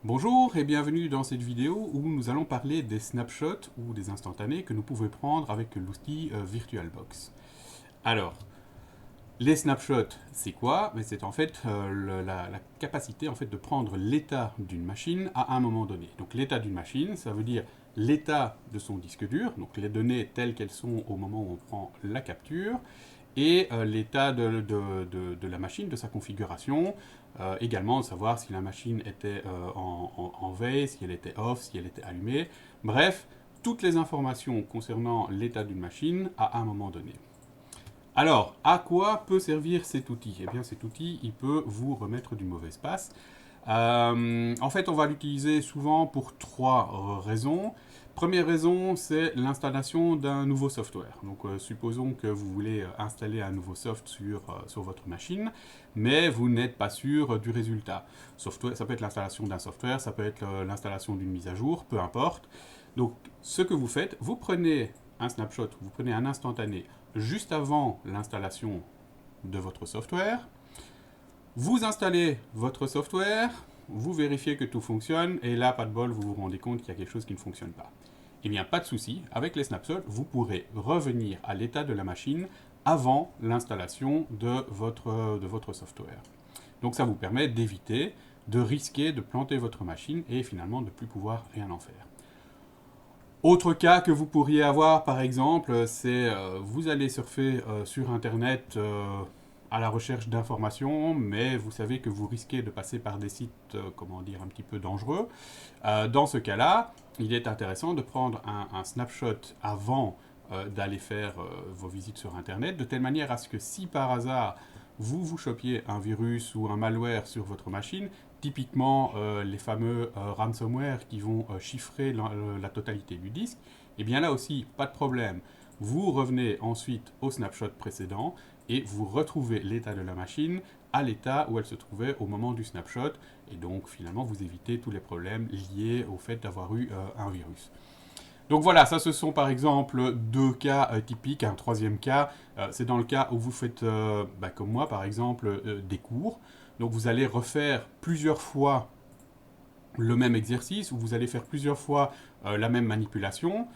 Bonjour et bienvenue dans cette vidéo où nous allons parler des snapshots ou des instantanés que nous pouvons prendre avec l'outil VirtualBox. Alors, les snapshots, c'est quoi? C'est en fait la capacité en fait, de prendre l'état d'une machine à un moment donné. Donc l'état d'une machine, ça veut dire l'état de son disque dur, donc les données telles qu'elles sont au moment où on prend la capture, et l'état de la machine, de sa configuration, également de savoir si la machine était en veille, si elle était off, si elle était allumée, bref, toutes les informations concernant l'état d'une machine à un moment donné. Alors, à quoi peut servir cet outil? Eh bien, cet outil, il peut vous remettre du mauvais espace. En fait, on va l'utiliser souvent pour trois raisons. Première raison, c'est l'installation d'un nouveau software. Donc, supposons que vous voulez installer un nouveau soft sur votre machine, mais vous n'êtes pas sûr du résultat. Software, ça peut être l'installation d'un software, ça peut être l'installation d'une mise à jour, peu importe. Donc, ce que vous faites, vous prenez un snapshot, vous prenez un instantané juste avant l'installation de votre software. Vous installez votre software, vous vérifiez que tout fonctionne, et là, pas de bol, vous vous rendez compte qu'il y a quelque chose qui ne fonctionne pas. Eh bien, pas de souci, avec les snapshots, vous pourrez revenir à l'état de la machine avant l'installation de votre software. Donc ça vous permet d'éviter de risquer de planter votre machine et finalement de ne plus pouvoir rien en faire. Autre cas que vous pourriez avoir, par exemple, c'est vous allez surfer sur Internet à la recherche d'informations, mais vous savez que vous risquez de passer par des sites, comment dire, un petit peu dangereux. Dans ce cas-là, il est intéressant de prendre un snapshot avant d'aller faire vos visites sur Internet, de telle manière à ce que si par hasard vous chopiez un virus ou un malware sur votre machine, typiquement les fameux ransomware qui vont chiffrer la totalité du disque, et bien là aussi, pas de problème. Vous revenez ensuite au snapshot précédent et vous retrouvez l'état de la machine à l'état où elle se trouvait au moment du snapshot, et donc finalement vous évitez tous les problèmes liés au fait d'avoir eu un virus. Donc voilà, ça ce sont par exemple deux cas typiques. Un troisième cas, c'est dans le cas où vous faites, comme moi par exemple, des cours. Donc vous allez refaire plusieurs fois le même exercice, ou vous allez faire plusieurs fois la même manipulation.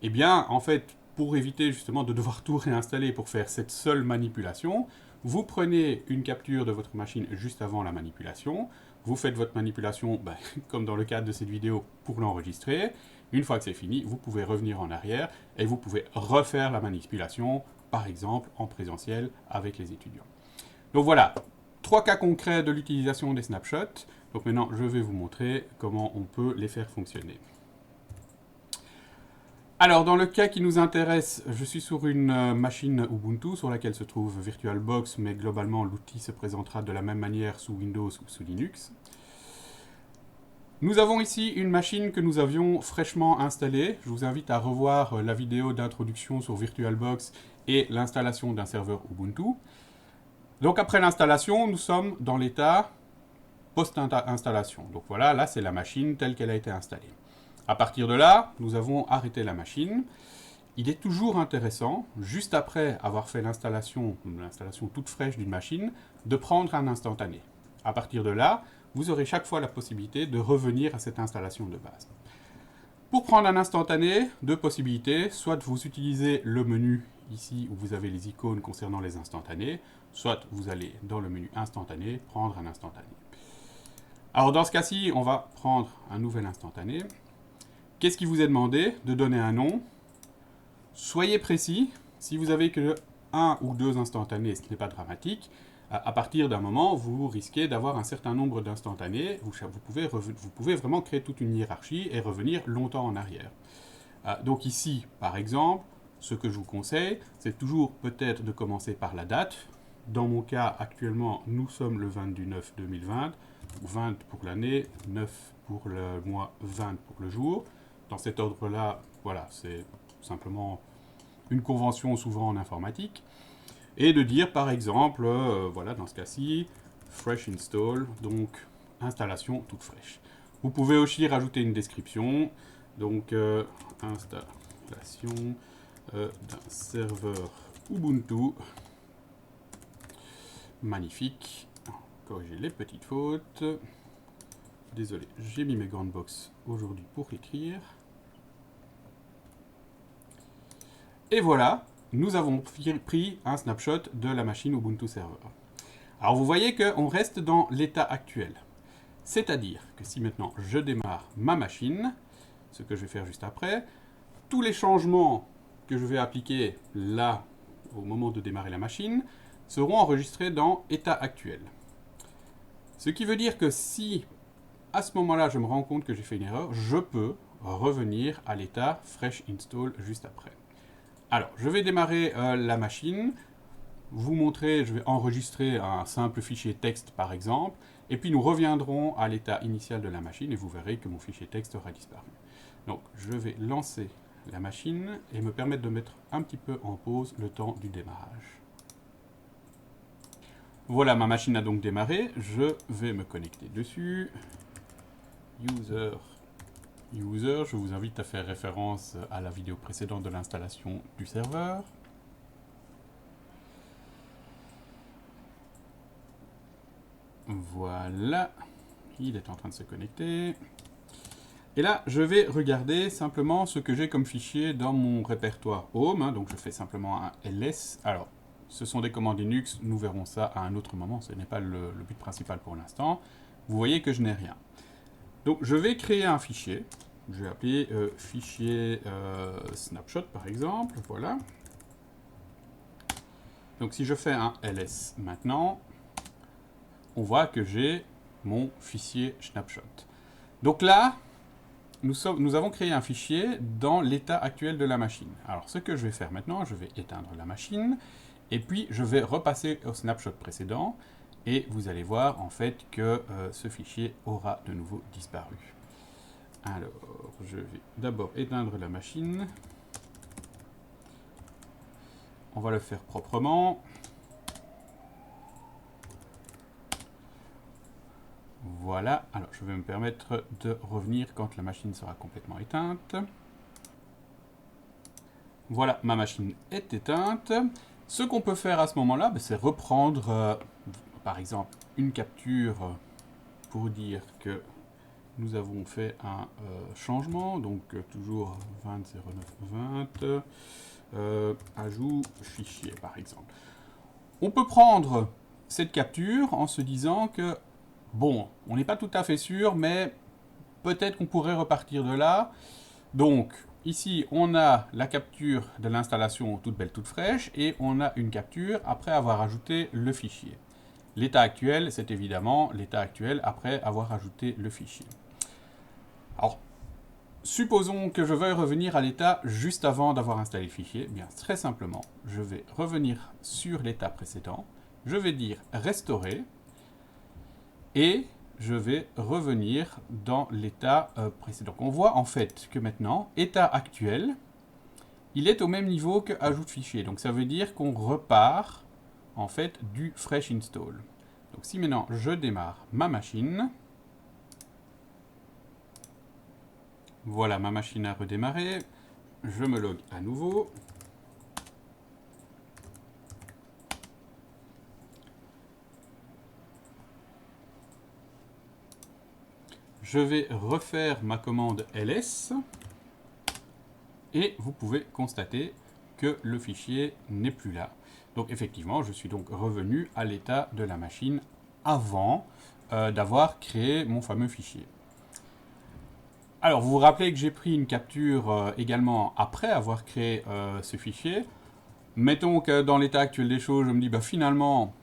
Eh bien, en fait, pour éviter justement de devoir tout réinstaller pour faire cette seule manipulation, vous prenez une capture de votre machine juste avant la manipulation, vous faites votre manipulation, comme dans le cadre de cette vidéo, pour l'enregistrer. Une fois que c'est fini, vous pouvez revenir en arrière et vous pouvez refaire la manipulation, par exemple en présentiel avec les étudiants. Donc voilà, trois cas concrets de l'utilisation des snapshots. Donc maintenant, je vais vous montrer comment on peut les faire fonctionner. Alors, dans le cas qui nous intéresse, je suis sur une machine Ubuntu sur laquelle se trouve VirtualBox, mais globalement, l'outil se présentera de la même manière sous Windows ou sous Linux. Nous avons ici une machine que nous avions fraîchement installée. Je vous invite à revoir la vidéo d'introduction sur VirtualBox et l'installation d'un serveur Ubuntu. Donc, après l'installation, nous sommes dans l'état post-installation. Donc voilà, là, c'est la machine telle qu'elle a été installée. À partir de là, nous avons arrêté la machine. Il est toujours intéressant, juste après avoir fait l'installation toute fraîche d'une machine, de prendre un instantané. À partir de là, vous aurez chaque fois la possibilité de revenir à cette installation de base. Pour prendre un instantané, deux possibilités. Soit vous utilisez le menu ici où vous avez les icônes concernant les instantanés, soit vous allez dans le menu instantané, prendre un instantané. Alors dans ce cas-ci, on va prendre un nouvel instantané. Qu'est-ce qui vous est demandé? De donner un nom. Soyez précis. Si vous avez que un ou deux instantanés, ce n'est pas dramatique. À partir d'un moment, vous risquez d'avoir un certain nombre d'instantanés. Vous pouvez vraiment créer toute une hiérarchie et revenir longtemps en arrière. Donc ici, par exemple, ce que je vous conseille, c'est toujours peut-être de commencer par la date. Dans mon cas, actuellement, nous sommes le 20 du 9 2020. 20 pour l'année, 9 pour le mois, 20 pour le jour. Dans cet ordre-là, voilà, c'est simplement une convention souvent en informatique. Et de dire par exemple, voilà, dans ce cas-ci, fresh install, donc installation toute fraîche. Vous pouvez aussi rajouter une description, donc installation d'un serveur Ubuntu. Magnifique. Corriger les petites fautes. désolé, j'ai mis mes grandes box aujourd'hui pour écrire. Et voilà, nous avons pris un snapshot de la machine Ubuntu Server. Alors vous voyez qu'on reste dans l'état actuel. C'est-à-dire que si maintenant je démarre ma machine, ce que je vais faire juste après, tous les changements que je vais appliquer là, au moment de démarrer la machine, seront enregistrés dans état actuel. Ce qui veut dire que si, à ce moment-là, je me rends compte que j'ai fait une erreur, je peux revenir à l'état fresh install juste après. Alors, je vais démarrer la machine, vous montrer, je vais enregistrer un simple fichier texte par exemple, et puis nous reviendrons à l'état initial de la machine et vous verrez que mon fichier texte aura disparu. Donc, je vais lancer la machine et me permettre de mettre un petit peu en pause le temps du démarrage. Voilà, ma machine a donc démarré. Je vais me connecter dessus. User. Je vous invite à faire référence à la vidéo précédente de l'installation du serveur. Voilà, il est en train de se connecter. Et là, je vais regarder simplement ce que j'ai comme fichier dans mon répertoire Home. Donc je fais simplement un ls. Alors, ce sont des commandes Linux, nous verrons ça à un autre moment, ce n'est pas le but principal pour l'instant. Vous voyez que je n'ai rien. Donc je vais créer un fichier. Je vais appeler fichier snapshot par exemple, voilà. Donc si je fais un ls maintenant, on voit que j'ai mon fichier snapshot. Donc là, nous avons créé un fichier dans l'état actuel de la machine. Alors ce que je vais faire maintenant, je vais éteindre la machine, et puis je vais repasser au snapshot précédent, et vous allez voir en fait que ce fichier aura de nouveau disparu. Alors, je vais d'abord éteindre la machine. On va le faire proprement. Voilà, alors je vais me permettre de revenir quand la machine sera complètement éteinte. Voilà, ma machine est éteinte. Ce qu'on peut faire à ce moment-là, c'est reprendre, par exemple, une capture pour dire que nous avons fait un changement, donc toujours 20.09.20, ajout fichier par exemple. On peut prendre cette capture en se disant que, bon, on n'est pas tout à fait sûr, mais peut-être qu'on pourrait repartir de là. Donc, ici, on a la capture de l'installation toute belle, toute fraîche, et on a une capture après avoir ajouté le fichier. L'état actuel, c'est évidemment l'état actuel après avoir ajouté le fichier. Alors, supposons que je veuille revenir à l'état juste avant d'avoir installé le fichier. Bien, très simplement, je vais revenir sur l'état précédent. Je vais dire restaurer et je vais revenir dans l'état précédent. Donc, on voit en fait que maintenant, état actuel, il est au même niveau que ajout de fichier. Donc, ça veut dire qu'on repart en fait du fresh install. Donc, si maintenant je démarre ma machine, voilà, ma machine a redémarré. Je me log à nouveau. Je vais refaire ma commande ls. Et vous pouvez constater que le fichier n'est plus là. Donc effectivement, je suis donc revenu à l'état de la machine avant d'avoir créé mon fameux fichier. Alors, vous vous rappelez que j'ai pris une capture également après avoir créé ce fichier. Mettons que dans l'état actuel des choses, je me dis, finalement,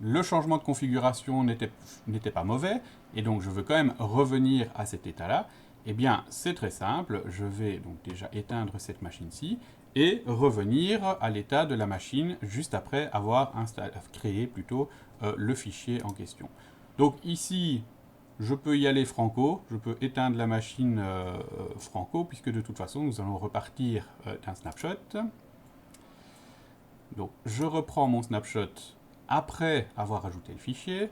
le changement de configuration n'était pas mauvais, et donc je veux quand même revenir à cet état-là. Eh bien, c'est très simple, je vais donc déjà éteindre cette machine-ci, et revenir à l'état de la machine juste après avoir créé plutôt le fichier en question. Donc ici, je peux y aller franco, je peux éteindre la machine franco, puisque de toute façon, nous allons repartir d'un snapshot. Donc, je reprends mon snapshot après avoir ajouté le fichier,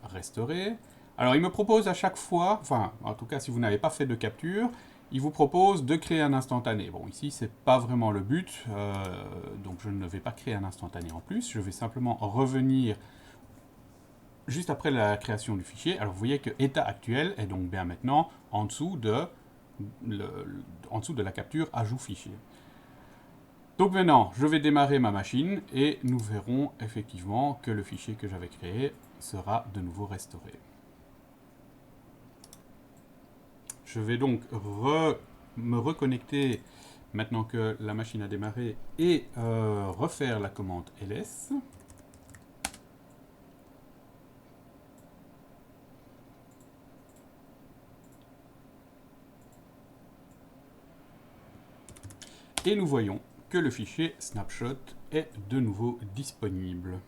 restaurer. Alors, il me propose à chaque fois, enfin, en tout cas, si vous n'avez pas fait de capture, il vous propose de créer un instantané. Bon, ici, c'est pas vraiment le but, donc je ne vais pas créer un instantané en plus. Je vais simplement revenir juste après la création du fichier. Alors vous voyez que état actuel est donc bien maintenant en dessous de, en dessous de la capture ajout fichier. Donc maintenant, je vais démarrer ma machine et nous verrons effectivement que le fichier que j'avais créé sera de nouveau restauré. Je vais donc me reconnecter maintenant que la machine a démarré et refaire la commande ls. Et nous voyons que le fichier snapshot est de nouveau disponible.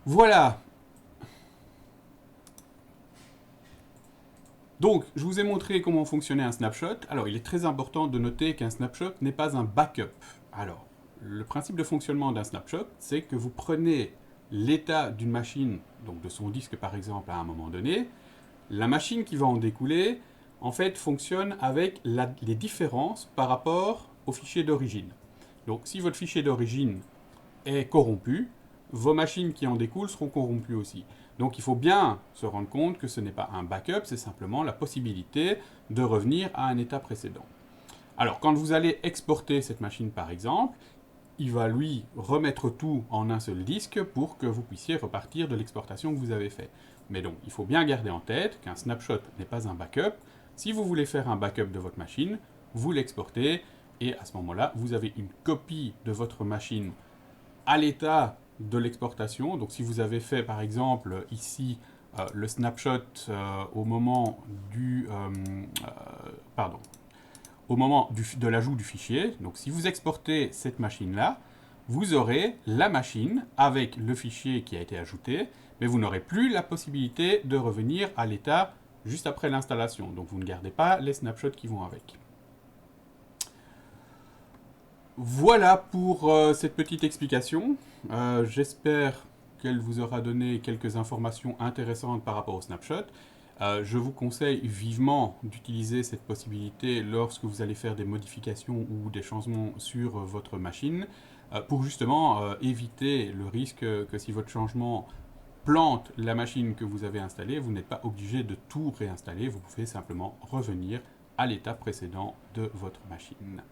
Voilà. Donc, je vous ai montré comment fonctionnait un snapshot. Alors, il est très important de noter qu'un snapshot n'est pas un backup. Alors, le principe de fonctionnement d'un snapshot, c'est que vous prenez l'état d'une machine, donc de son disque par exemple à un moment donné, la machine qui va en découler, en fait, fonctionne avec les différences par rapport au fichier d'origine. Donc, si votre fichier d'origine est corrompu, vos machines qui en découlent seront corrompues aussi. Donc il faut bien se rendre compte que ce n'est pas un backup, c'est simplement la possibilité de revenir à un état précédent. Alors quand vous allez exporter cette machine par exemple, il va lui remettre tout en un seul disque pour que vous puissiez repartir de l'exportation que vous avez faite. Mais donc il faut bien garder en tête qu'un snapshot n'est pas un backup. Si vous voulez faire un backup de votre machine, vous l'exportez et à ce moment-là, vous avez une copie de votre machine à l'état de l'exportation. Donc si vous avez fait par exemple ici le snapshot au moment de l'ajout du fichier, donc si vous exportez cette machine-là, vous aurez la machine avec le fichier qui a été ajouté, mais vous n'aurez plus la possibilité de revenir à l'état juste après l'installation. Donc vous ne gardez pas les snapshots qui vont avec. Voilà pour cette petite explication. J'espère qu'elle vous aura donné quelques informations intéressantes par rapport au snapshot. Je vous conseille vivement d'utiliser cette possibilité lorsque vous allez faire des modifications ou des changements sur votre machine pour justement éviter le risque que si votre changement plante la machine que vous avez installée, vous n'êtes pas obligé de tout réinstaller, vous pouvez simplement revenir à l'état précédent de votre machine.